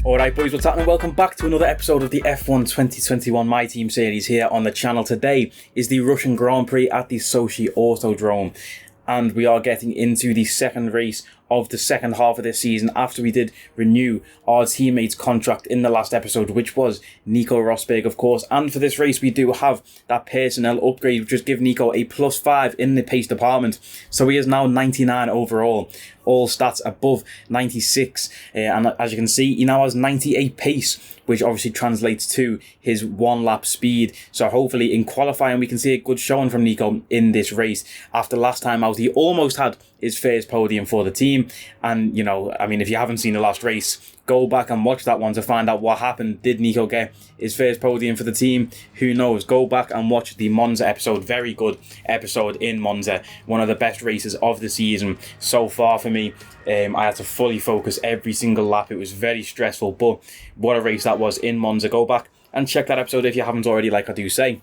Alright boys, what's happening? Welcome back to another episode of the F1 2021 My Team series here on the channel. Today is the Russian Grand Prix at the Sochi Autodrom, and we are getting into the second race of the second half of this season after we did renew our teammate's contract in the last episode, which was Nico Rosberg, of course. And for this race we do have that personnel upgrade, which just give Nico a +5 in the pace department, so he is now 99 overall, all stats above 96, and as you can see he now has 98 pace, which obviously translates to his one lap speed. So hopefully in qualifying we can see a good showing from Nico in this race. After last time out he almost had his first podium for the team, and you know, I mean, if you haven't seen the last race, go back and watch that one to find out what happened. Did Nico get his first podium for the team? Who knows? Go back and watch the Monza episode. Very good episode in Monza, one of the best races of the season so far for me. I had to fully focus every single lap. It was very stressful, but what a race that was in Monza. Go back and check that episode if you haven't already, like I do say.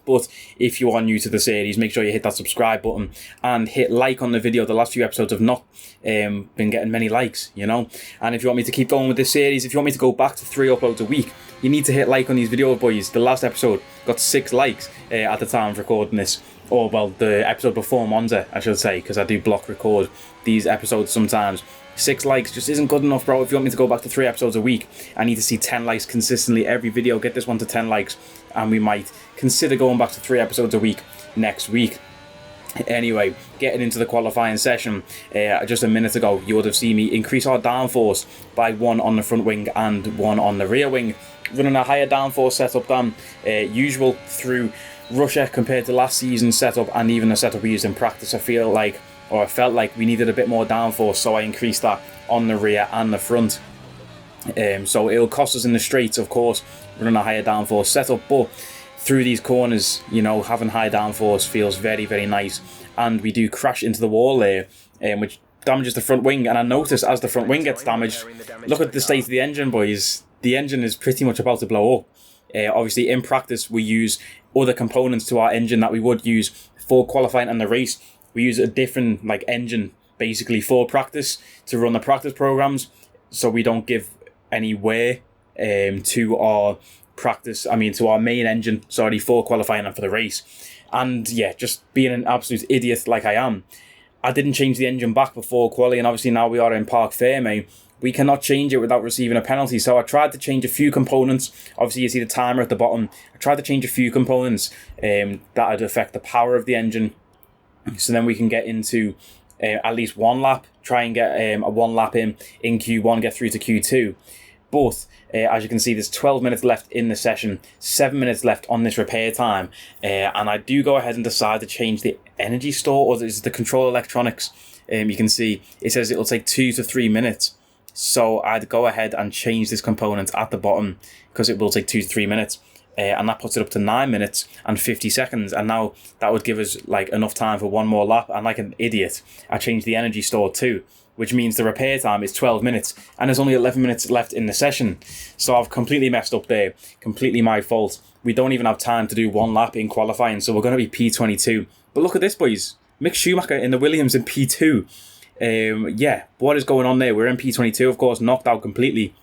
But if you are new to the series, make sure you hit that subscribe button and hit like on the video. The last few episodes have not been getting many likes, you know. And if you want me to keep going with this series, if you want me to go back to 3 uploads a week, you need to hit like on these videos, boys. The last episode got 6 likes at the time of recording this. Or, well, the episode before Monza, I should say, because I do block record these episodes sometimes. 6 likes just isn't good enough, bro. If you want me to go back to 3 episodes a week, I need to see 10 likes consistently every video. Get this one to 10 likes, and we might consider going back to 3 episodes a week next week. Anyway, getting into the qualifying session, just a minute ago, you would have seen me increase our downforce by 1 on the front wing and 1 on the rear wing, running a higher downforce setup than usual through Russia compared to last season's setup and even the setup we used in practice. I felt like we needed a bit more downforce, so I increased that on the rear and the front. So it'll cost us in the straights, of course, running a higher downforce setup, but through these corners, you know, having high downforce feels very, very nice. And we do crash into the wall there, which damages the front wing. And I notice as the front wing gets damaged, look at the state of the engine, boys. The engine is pretty much about to blow up. Obviously in practice we use other components to our engine that we would use for qualifying and the race. We use a different engine basically for practice to run the practice programs, so we don't give any wear to our main engine, for qualifying and for the race. And yeah, just being an absolute idiot like I am, I didn't change the engine back before quali, and obviously now we are in Parc Ferme, we cannot change it without receiving a penalty. So I tried to change a few components. Obviously you see the timer at the bottom. I tried to change a few components that would affect the power of the engine, so then we can get into at least 1 lap, try and get a 1 lap in Q1, get through to Q2. But as you can see, there's 12 minutes left in the session, 7 minutes left on this repair time, and I do go ahead and decide to change the energy store, or is it the control electronics. You can see it says it'll take 2 to 3 minutes, so I'd go ahead and change this component at the bottom because it will take 2 to 3 minutes. And that puts it up to 9 minutes and 50 seconds, and now that would give us enough time for 1 more lap. And like an idiot, I changed the energy store too, which means the repair time is 12 minutes and there's only 11 minutes left in the session. So I've completely messed up there, completely my fault. We don't even have time to do 1 lap in qualifying, so we're going to be P22. But look at this, boys, Mick Schumacher in the Williams in P2. Yeah, what is going on there? We're in P22, of course, knocked out completely.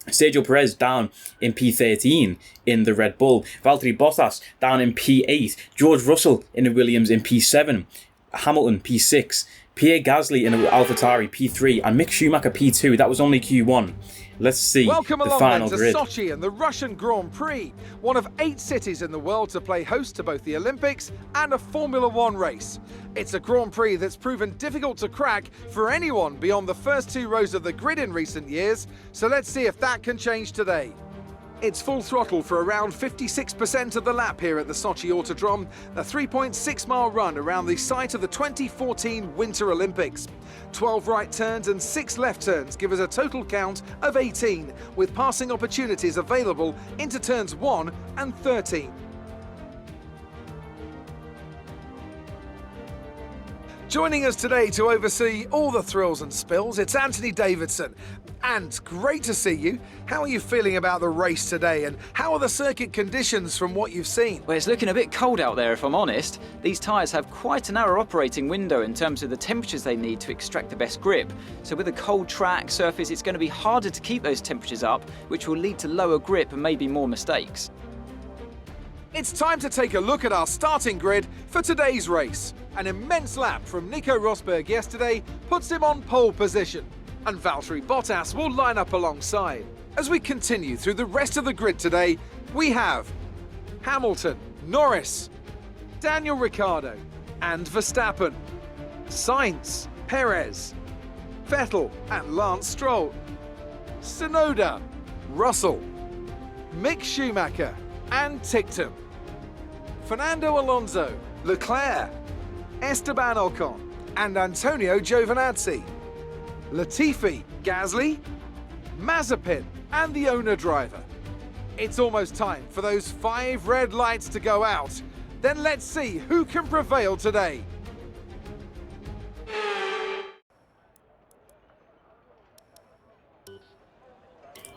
Sergio Perez down in P13 in the Red Bull. Valtteri Bottas down in P8. George Russell in the Williams in P7. Hamilton P6. Pierre Gasly in the AlphaTauri P3. And Mick Schumacher P2. That was only Q1. Let's see the final grid. Welcome along to Sochi and the Russian Grand Prix, one of 8 cities in the world to play host to both the Olympics and a Formula 1 race. It's a Grand Prix that's proven difficult to crack for anyone beyond the first 2 rows of the grid in recent years, so let's see if that can change today. It's full throttle for around 56% of the lap here at the Sochi Autodrom, a 3.6-mile run around the site of the 2014 Winter Olympics. 12 right turns and 6 left turns give us a total count of 18, with passing opportunities available into turns 1 and 13. Joining us today to oversee all the thrills and spills, it's Anthony Davidson. And great to see you. How are you feeling about the race today, and how are the circuit conditions from what you've seen? Well, it's looking a bit cold out there, if I'm honest. These tyres have quite a narrow operating window in terms of the temperatures they need to extract the best grip. So with a cold track surface, it's going to be harder to keep those temperatures up, which will lead to lower grip and maybe more mistakes. It's time to take a look at our starting grid for today's race. An immense lap from Nico Rosberg yesterday puts him on pole position, and Valtteri Bottas will line up alongside. As we continue through the rest of the grid today, we have Hamilton, Norris, Daniel Ricciardo and Verstappen, Sainz, Perez, Vettel and Lance Stroll, Tsunoda, Russell, Mick Schumacher and Ticktum, Fernando Alonso, Leclerc, Esteban Ocon and Antonio Giovinazzi, Latifi, Gasly, Mazepin and the owner driver. It's almost time for those 5 red lights to go out. Then let's see who can prevail today.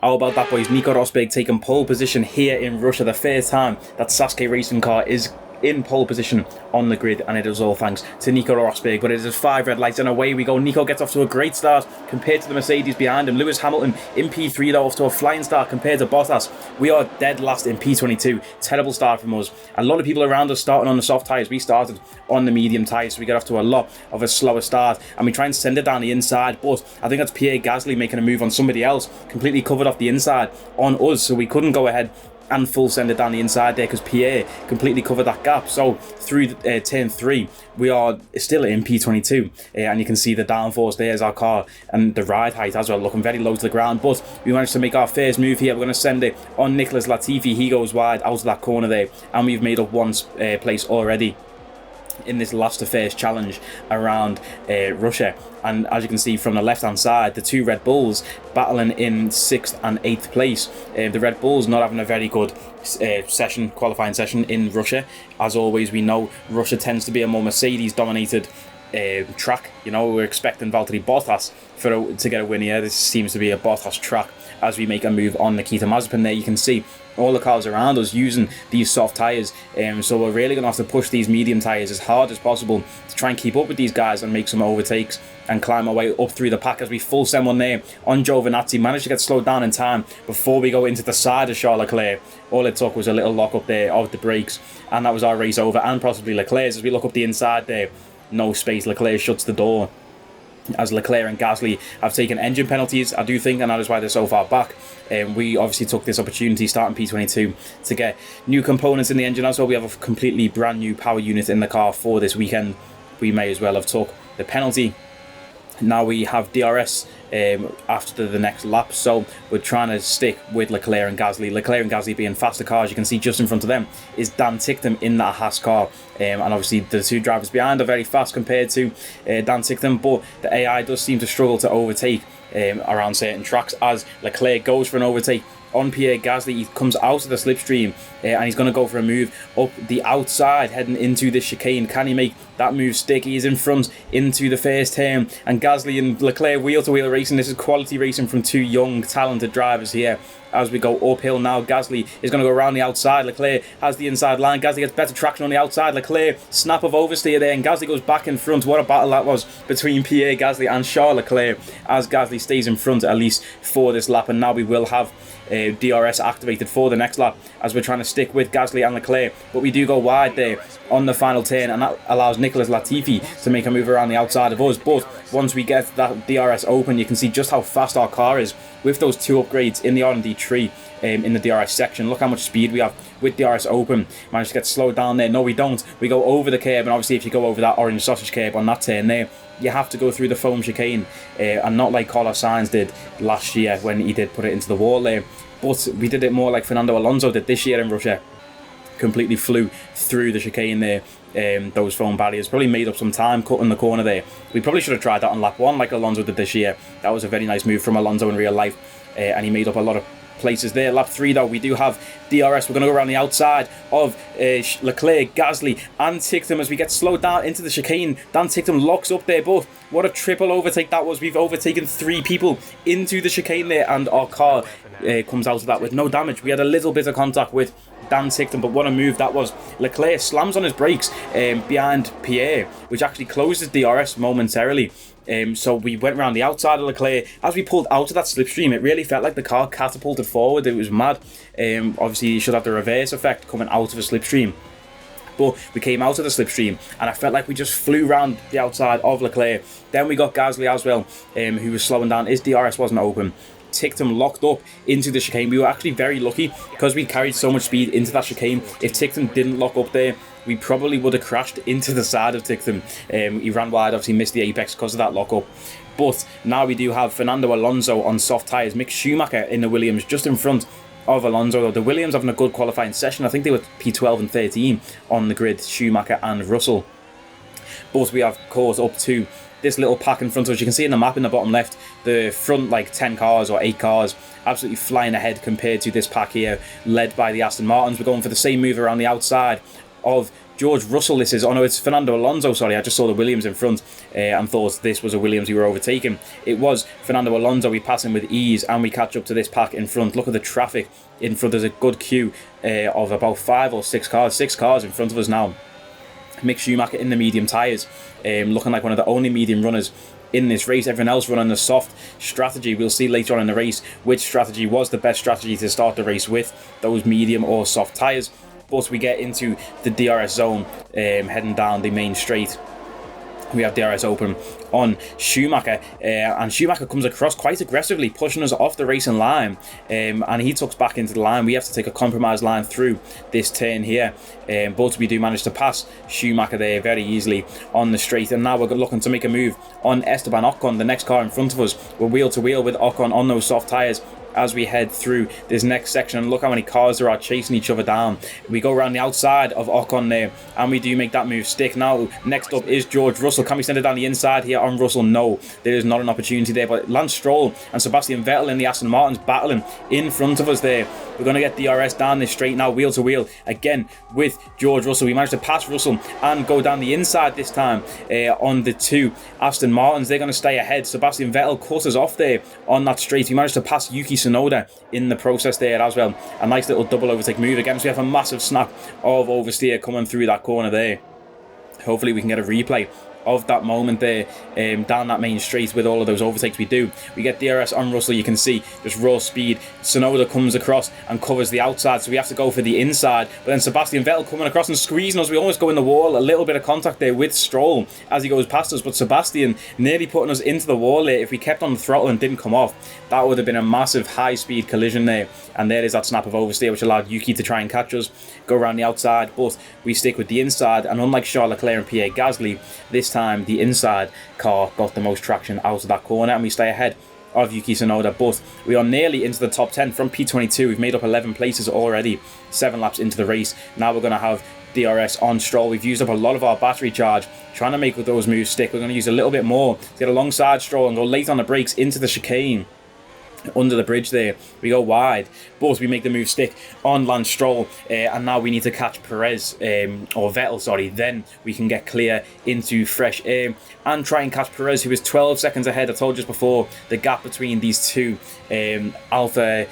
How about that, boys? Nico Rosberg taking pole position here in Russia. The first time that Sasuke racing car is in pole position on the grid, and it is all thanks to Nico Rosberg. But it is 5 red lights and away we go. Nico gets off to a great start compared to the Mercedes behind him. Lewis Hamilton in P3 though, off to a flying start compared to Bottas. We are dead last in P22. Terrible start from us. A lot of people around us starting on the soft tyres. We started on the medium tyres, so we get off to a lot of a slower start, and we try and send it down the inside, but I think that's Pierre Gasly making a move on somebody else, completely covered off the inside on us, so we couldn't go ahead and full send it down the inside there because Pierre completely covered that gap. So through turn 3 we are still in P22, and you can see the downforce there as our car, and the ride height as well looking very low to the ground. But we managed to make our first move here. We're going to send it on Nicholas Latifi. He goes wide out of that corner there, and we've made up one place already in this last to first challenge around Russia. And as you can see from the left hand side, the 2 Red Bulls battling in 6th and 8th place. The Red Bulls not having a very good qualifying session in Russia. As always, we know Russia tends to be a more Mercedes dominated track. You know, we're expecting Valtteri Bottas to get a win here. This seems to be a Bottas track as we make a move on Nikita Mazepin there. You can see all the cars around us using these soft tyres, so we're really going to have to push these medium tyres as hard as possible to try and keep up with these guys and make some overtakes and climb our way up through the pack as we full send one there on Giovinazzi. Managed to get slowed down in time before we go into the side of Charles Leclerc. All it took was a little lock up there of the brakes, and that was our race over, and possibly Leclerc's. As we look up the inside there, no space. Leclerc shuts the door as Leclerc and Gasly have taken engine penalties, I do think, and that is why they're so far back. We obviously took this opportunity starting P22 to get new components in the engine as well. We have a completely brand new power unit in the car for this weekend. We may as well have took the penalty. Now we have DRS after the next lap, so we're trying to stick with Leclerc and Gasly. Leclerc and Gasly being faster cars. You can see just in front of them is Dan Ticktum in that Haas car, and obviously the 2 drivers behind are very fast compared to Dan Ticktum, but the AI does seem to struggle to overtake around certain tracks as Leclerc goes for an overtake on Pierre Gasly. He comes out of the slipstream and he's going to go for a move up the outside heading into the chicane. Can he make that move stick? He's in front into the first turn, and Gasly and Leclerc wheel to wheel racing. This is quality racing from 2 young talented drivers here. As we go uphill now, Gasly is going to go around the outside. Leclerc has the inside line. Gasly gets better traction on the outside. Leclerc snap of oversteer there, and Gasly goes back in front. What a battle that was between Pierre Gasly and Charles Leclerc, as Gasly stays in front at least for this lap. And now we will have DRS activated for the next lap as we're trying to stick with Gasly and Leclerc, but we do go wide there on the final turn, and that allows Nicholas Latifi to make a move around the outside of us. But once we get that DRS open, you can see just how fast our car is with those 2 upgrades in the R&D tree in the DRS section. Look how much speed we have with DRS open. Managed to get slowed down there. No, we don't. We go over the curb, and obviously if you go over that orange sausage curb on that turn there, you have to go through the foam chicane, and not like Carlos Sainz did last year when he did put it into the wall there. But we did it more like Fernando Alonso did this year in Russia. Completely flew through the chicane there. Those foam barriers probably made up some time cutting the corner there. We probably should have tried that on lap 1 like Alonso did this year. That was a very nice move from Alonso in real life, and he made up a lot of places there. Lap 3 though, we do have DRS. We're going to go around the outside of Leclerc, Gasly and Ticktum as we get slowed down into the chicane. Dan Ticktum locks up there, but what a triple overtake that was. We've overtaken 3 people into the chicane there, and our car comes out of that with no damage. We had a little bit of contact with Dan Ticktum, but what a move that was. Leclerc slams on his brakes behind Pierre, which actually closes DRS momentarily. So we went around the outside of Leclerc. As we pulled out of that slipstream, it really felt like the car catapulted forward. It was mad. Obviously, you should have the reverse effect coming out of a slipstream. But we came out of the slipstream and I felt like we just flew around the outside of Leclerc. Then we got Gasly as well, who was slowing down. His DRS wasn't open. Ticktum locked up into the chicane. We were actually very lucky because we carried so much speed into that chicane. If Ticktum didn't lock up there, we probably would have crashed into the side of Ticktum. He ran wide, obviously missed the apex because of that lock up. But now we do have Fernando Alonso on soft tyres, Mick Schumacher in the Williams just in front of Alonso, though. The Williams having a good qualifying session. I think they were P12 and 13 on the grid, Schumacher and Russell. But we have caught up to this little pack in front of us. You can see in the map in the bottom left, the front like 10 cars or 8 cars absolutely flying ahead compared to this pack here, led by the Aston Martins. We're going for the same move around the outside of George Russell. This is, oh no, it's Fernando Alonso, sorry. I just saw the Williams in front and thought this was a Williams we were overtaking. It was Fernando Alonso. We pass him with ease and we catch up to this pack in front. Look at the traffic in front. There's a good queue of about 5 or 6 cars. 6 cars in front of us now. Mick Schumacher in the medium tyres, looking like one of the only medium runners in this race. Everyone else running the soft strategy. We'll see later on in the race which strategy was the best strategy to start the race with, those medium or soft tyres. But we get into the DRS zone, heading down the main straight. We have DRS open on Schumacher, and Schumacher comes across quite aggressively, pushing us off the racing line, and he tucks back into the line. We have to take a compromised line through this turn here, but we do manage to pass Schumacher there very easily on the straight. And now we're looking to make a move on Esteban Ocon, the next car in front of us. We're wheel to wheel with Ocon on those soft tyres as we head through this next section. And look how many cars there are chasing each other down. We go around the outside of Ocon there, and we do make that move stick. Now next up is George Russell. Can we send it down the inside here on Russell? No, there is not an opportunity there. But Lance Stroll and Sebastian Vettel in the Aston Martins battling in front of us there. We're going to get DRS down this straight now, wheel to wheel again with George Russell. We managed to pass Russell and go down the inside this time on the 2 Aston Martins. They're going to stay ahead. Sebastian Vettel cut us off there on that straight. We managed to pass Yuki Tsunoda in the process there as well. A nice little double overtake move again. So we have a massive snap of oversteer coming through that corner there. Hopefully we can get a replay of that moment there, down that main straight with all of those overtakes we do. We get DRS on Russell. You can see just raw speed. Tsunoda comes across and covers the outside, so we have to go for the inside. But then Sebastian Vettel coming across and squeezing us. We almost go in the wall. A little bit of contact there with Stroll as he goes past us, but Sebastian nearly putting us into the wall there. If we kept on the throttle and didn't come off, that would have been a massive high speed collision there. And there is that snap of oversteer which allowed Yuki to try and catch us, go around the outside, but we stick with the inside. And unlike Charles Leclerc and Pierre Gasly, this time the inside car got the most traction out of that corner, and we stay ahead of Yuki Tsunoda. But we are nearly into the top 10 from P22. We've made up 11 places already, 7 laps into the race. Now we're going to have DRS on Stroll. We've used up a lot of our battery charge trying to make those moves stick. We're going to use a little bit more to get alongside Stroll and go late on the brakes into the chicane. Under the bridge there, we go wide, but we make the move stick on Lance Stroll, and now we need to catch Perez, or Vettel, sorry. Then we can get clear into fresh air and try and catch Perez, who is 12 seconds ahead. I told you just before, the gap between these two Alpha,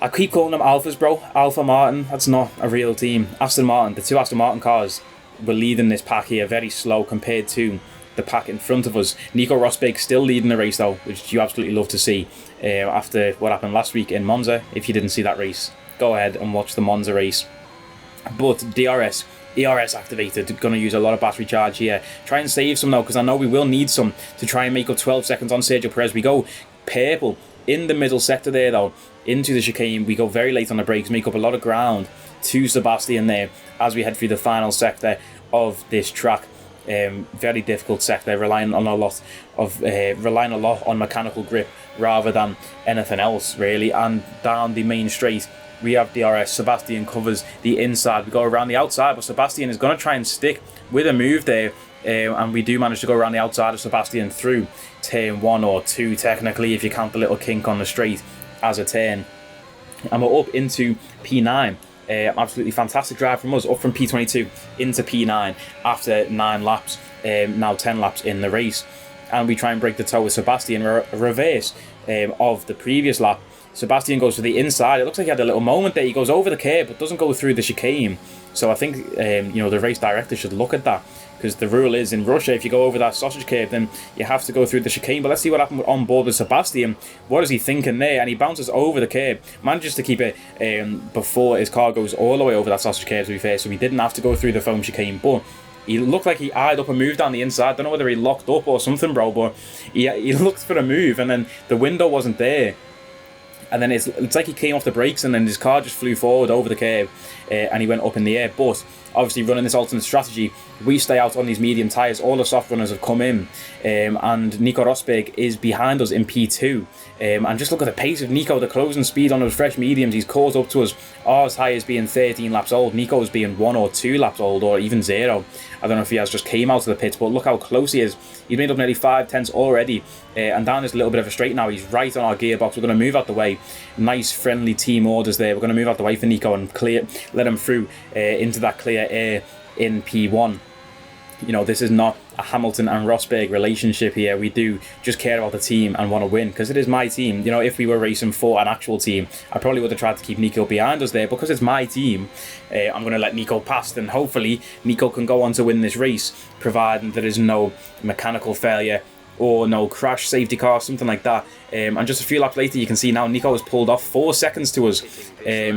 I keep calling them Alphas, bro. Alpha Martin, that's not a real team. Aston Martin, the 2 Aston Martin cars were leading this pack here, very slow compared to the pack in front of us. Nico Rosberg still leading the race though, which you absolutely love to see after what happened last week in Monza. If you didn't see that race, go ahead and watch the Monza race. But DRS, ERS activated, going to use a lot of battery charge here. Try and save some though, because I know we will need some to try and make up 12 seconds on Sergio Perez. We go purple in the middle sector there though, into the chicane. We go very late on the brakes, make up a lot of ground to Sebastian there as we head through the final sector of this track. Very difficult sector, relying a lot on mechanical grip rather than anything else really. And down the main straight we have DRS. Sebastian covers the inside. We go around the outside, but Sebastian is going to try and stick with a move there, and we do manage to go around the outside of Sebastian through turn 1 or 2 technically, if you count the little kink on the straight as a turn. and we're up into P9. Absolutely fantastic drive from us, up from P22 into P9 after 9 laps, now 10 laps in the race. And we try and break the toe with Sebastian, reverse of the previous lap. Sebastian goes to the inside. It looks like he had a little moment there. He goes over the curb but doesn't go through the chicane. So I think the race director should look at that, because the rule is in Russia, if you go over that sausage curb, then you have to go through the chicane. But let's see what happened on board with Sebastian. What is he thinking there? And he bounces over the curb, manages to keep it before his car goes all the way over that sausage curb, to be fair, so he didn't have to go through the foam chicane. But he looked like he eyed up a move down the inside. Don't know whether he locked up or something, bro, but he looked for a move, and then the window wasn't there. And then it's like he came off the brakes, and then his car just flew forward over the curb, and he went up in the air. But obviously, running this alternate strategy, we stay out on these medium tyres. All the soft runners have come in, and Nico Rosberg is behind us in P2. And just look at the pace of Nico, the closing speed on those fresh mediums. He's caught up to us. Our tyres being 13 laps old, Nico's being 1 or 2 laps old, or even 0. I don't know if he has just came out of the pits, but look how close he is. He's made up nearly 5 tenths already, and down this little bit of a straight now, he's right on our gearbox. We're going to move out the way. Nice friendly team orders there. We're going to move out the way for Nico and let him through into that clear air in P1. This is not a Hamilton and Rosberg relationship here. We do just care about the team and want to win, because it is my team. If we were racing for an actual team, I probably would have tried to keep Nico behind us there, because it's my team. I'm going to let Nico past, and hopefully Nico can go on to win this race, providing there is no mechanical failure or no crash, safety car, something like that. And just a few laps later, you can see now Nico has pulled off 4 seconds to us.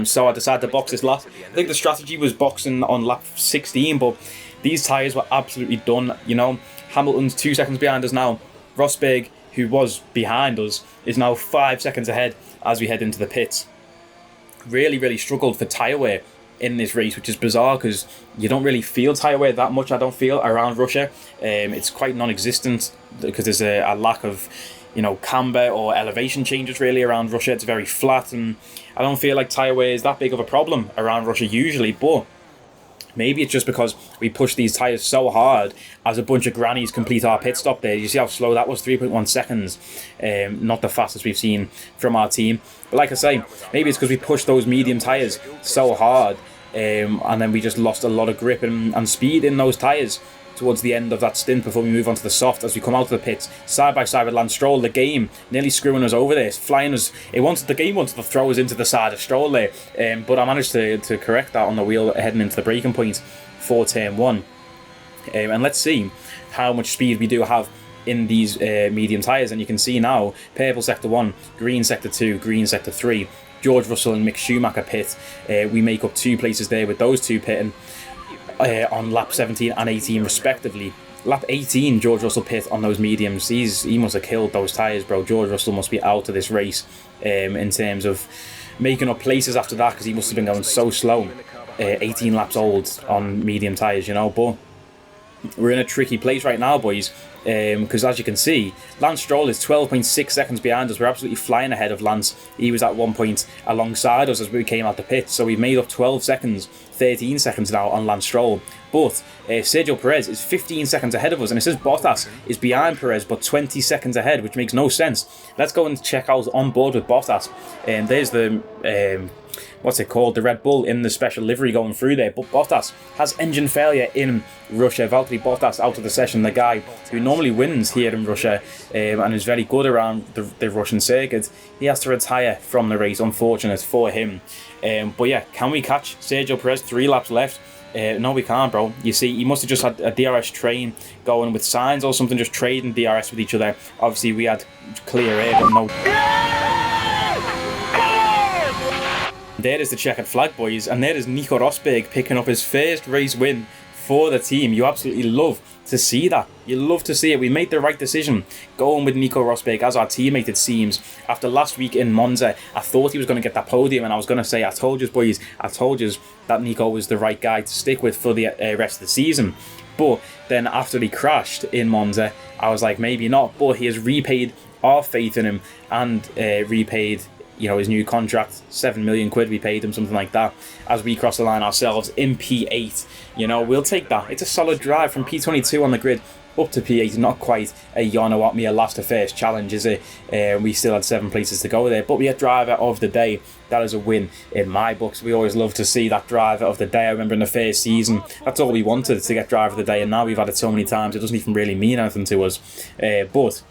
So I decided to box this lap. I think the strategy was boxing on lap 16, but these tyres were absolutely done. Hamilton's 2 seconds behind us now. Rosberg, who was behind us, is now 5 seconds ahead as we head into the pits. Really, really struggled for tyre wear in this race, which is bizarre, because you don't really feel tyre wear that much, I don't feel, around Russia. It's quite non-existent, because there's a lack of camber or elevation changes really around Russia. It's very flat, and I don't feel like tyre wear is that big of a problem around Russia usually. But maybe it's just because we push these tyres so hard as a bunch of grannies complete our pit stop there. You see how slow that was, 3.1 seconds. Not the fastest we've seen from our team. But like I say, maybe it's because we pushed those medium tyres so hard, and then we just lost a lot of grip and speed in those tyres towards the end of that stint before we move on to the soft. As we come out of the pits side by side with Lance Stroll, the game nearly screwing us over there, flying us. The game wanted to throw us into the side of Stroll there, but I managed to correct that on the wheel heading into the braking point for turn 1. And let's see how much speed we do have in these medium tyres. And you can see now, purple sector 1, green sector 2, green sector 3. George Russell and Mick Schumacher pit. We make up 2 places there with those 2 pitting on lap 17 and 18 respectively. Lap 18, George Russell pit on those mediums. He must have killed those tyres, bro. George Russell must be out of this race in terms of making up places after that, because he must have been going so slow. 18 laps old on medium tyres, but we're in a tricky place right now, boys, because as you can see, Lance Stroll is 12.6 seconds behind us. We're absolutely flying ahead of Lance. He was at one point alongside us as we came out the pit, so we've made up 12 seconds, 13 seconds now on Lance Stroll. But Sergio Perez is 15 seconds ahead of us, and it says Bottas is behind Perez but 20 seconds ahead, which makes no sense. Let's go and check out on board with Bottas. There's the what's it called, the Red Bull in the special livery going through there. But Bottas has engine failure in Russia. Valtteri Bottas out of the session, the guy who normally wins here in Russia and is very good around the Russian circuit. He has to retire from the race, unfortunate for him. But yeah, can we catch Sergio Perez? 3 laps left. No, we can't, bro. You see, he must have just had a DRS train going with signs or something, just trading DRS with each other. Obviously, we had clear air, but no. There is the checkered flag, boys, and there is Nico Rosberg picking up his first race win for the team. You absolutely love to see that. You love to see it. We made the right decision going with Nico Rosberg as our teammate, it seems. After last week in Monza, I thought he was going to get that podium, and I was going to say, I told you, boys, I told you that Nico was the right guy to stick with for the rest of the season. But then after he crashed in Monza, I was like, maybe not. But he has repaid our faith in him and repaid you know, his new contract, 7 million quid we paid him, something like that, as we cross the line ourselves in P8. You know, we'll take that. It's a solid drive from P22 on the grid up to P8. Not quite a Jarno Opmeer last to first challenge, is it? We still had 7 places to go there, but we had driver of the day. That is a win in my books. We always love to see that driver of the day. I remember in the first season, that's all we wanted, to get driver of the day, and now we've had it so many times it doesn't even really mean anything to us. But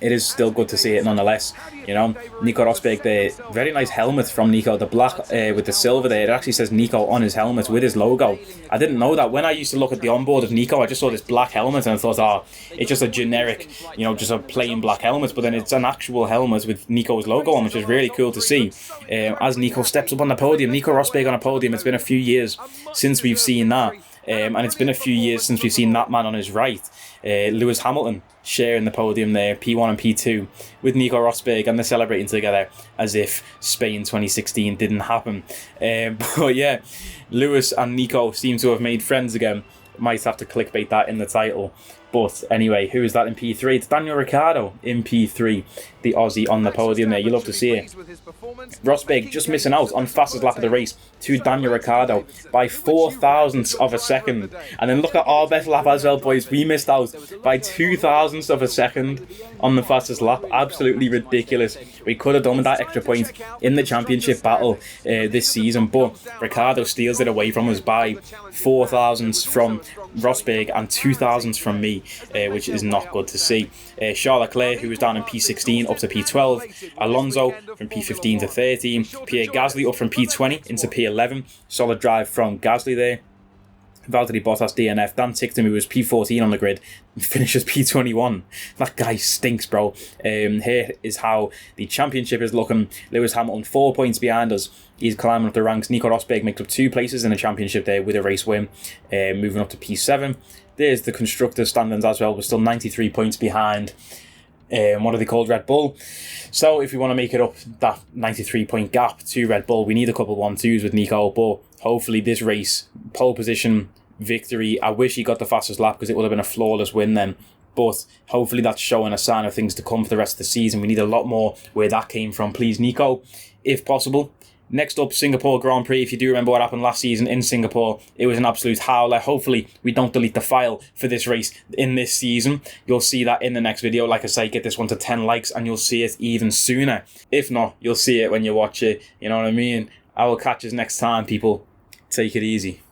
it is still good to see it nonetheless. You know, Nico Rosberg there, very nice helmet from Nico, the black with the silver there. It actually says Nico on his helmet with his logo. I didn't know that. When I used to look at the onboard of Nico, I just saw this black helmet and I thought, oh, it's just a generic, you know, just a plain black helmet. But then it's an actual helmet with Nico's logo on, which is really cool to see. As Nico steps up on the podium, Nico Rosberg on a podium. It's been a few years since we've seen that. And it's been a few years since we've seen that man on his right, Lewis Hamilton, sharing the podium there, P1 and P2, with Nico Rosberg, and they're celebrating together as if Spain 2016 didn't happen. But yeah, Lewis and Nico seem to have made friends again. Might have to clickbait that in the title. But anyway, who is that in P3? It's Daniel Ricciardo in P3, the Aussie on the podium there. You love to see it. Rosberg just missing out on fastest lap of the race to Daniel Ricciardo by 0.004 of a second. And then look at our best lap as well, boys. We missed out by 0.002 of a second on the fastest lap. Absolutely ridiculous. We could have done with that extra point in the championship battle this season, but Ricciardo steals it away from us by 0.004 from Rosberg and 0.002 from me, which is not good to see. Charles Leclerc, who was down in P16 up to P12, Alonso from P15 to 13, Pierre Gasly up from P20 into P11, solid drive from Gasly there. Valtteri Bottas DNF. Dan Ticktum, who was P14 on the grid, finishes P21. That guy stinks, bro. Here is how the championship is looking. Lewis Hamilton 4 points behind us. He's climbing up the ranks. Nico Rosberg makes up 2 places in the championship there with a race win, moving up to P7. There's the constructors standings as well. We're still 93 points behind. What are they called? Red Bull. So if we want to make it up that 93 point gap to Red Bull, we need a couple 1-2s with Nico, but hopefully this race, pole position, victory. I wish he got the fastest lap because it would have been a flawless win then, but hopefully that's showing a sign of things to come for the rest of the season. We need a lot more where that came from, please, Nico, if possible. Next up, Singapore Grand Prix. If you do remember what happened last season in Singapore, it was an absolute howler. Hopefully, we don't delete the file for this race in this season. You'll see that in the next video. Like I say, get this one to 10 likes and you'll see it even sooner. If not, you'll see it when you watch it. You know what I mean? I will catch us next time, people. Take it easy.